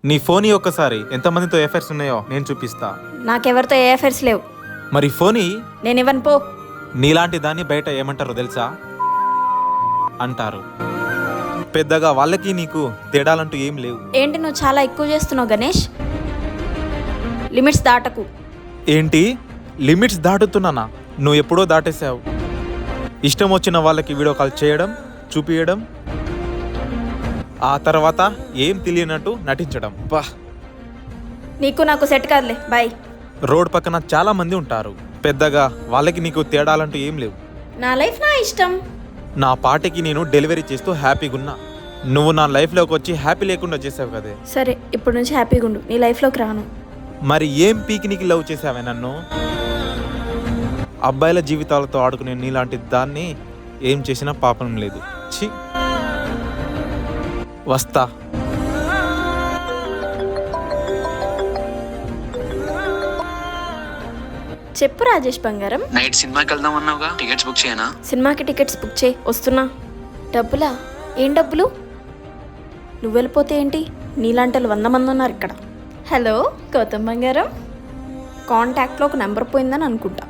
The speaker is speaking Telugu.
నీ ఫోన్ ఒక్కసారి ఎంతమందితో ఎఫైర్స్ ఉన్నాయో నేను చూపిస్తా. నాకెవరితో ఏ అఫైర్స్ లేవు. మరి ఫోన్ నేను ఇవ్వను పో. నీలాంటి దాన్ని బయట ఏమంటారో తెలుసా? అంటారు. పెద్దగా వాళ్ళకి నీకు తేడాలంటూ ఏం లేవు. ఏంటి నువ్వు చాలా ఎక్కువ చేస్తున్నావు గణేష్. లిమిట్స్ దాటకు. ఏంటి లిమిట్స్ దాటుతున్నానా? నువ్వు ఎప్పుడో దాటేసావు. ఇష్టం వచ్చిన వాళ్ళకి వీడియో కాల్ చేయడం, చూపించడం, ఆ తర్వాత ఏం తెలియనట్టు నటించడం. బా, నీకు నాకు సెట్ కాదులే, బాయ్. రోడ్ పక్కన చాలా మంది ఉంటారు. పెద్దగా వాళ్ళకి నీకు తేడాలంటూ ఏం లేవు. నా లైఫ్ నా ఇష్టం. నా పాటకి నేను డెలివరీ చేస్తూ హ్యాపీగా ఉన్నా. నువ్వు నా లైఫ్లోకి వచ్చి హ్యాపీ లేకుండా చేసావు కదే. సరే, ఇప్పుడు నుంచి హ్యాపీగా ఉండు. నీ లైఫ్లోకి రాను. మరి ఏం పీకినికి లవ్ చేసావే నన్ను? అబ్బాయిల జీవితాలతో ఆడుకునే నీలాంటి దాన్ని ఏం చేసినా పాపం లేదు. ఛీ, వస్తా. చెప్పు రాజేష్ బంగారం. నైట్ సినిమాకి వెళ్దాం అన్నావుగా, టికెట్స్ బుక్ చేయనా? సినిమాకి టికెట్స్ బుక్ చేయి, వస్తున్నా. డబ్బులా? ఏం డబ్బులు? నువ్వు వెళ్ళిపోతే ఏంటి? నీలాంటి 100 మంది ఉన్నారు ఇక్కడ. హలో గౌతమ్ బంగారం, కాంటాక్ట్లో ఒక నెంబర్ పోయిందని అనుకుంటా.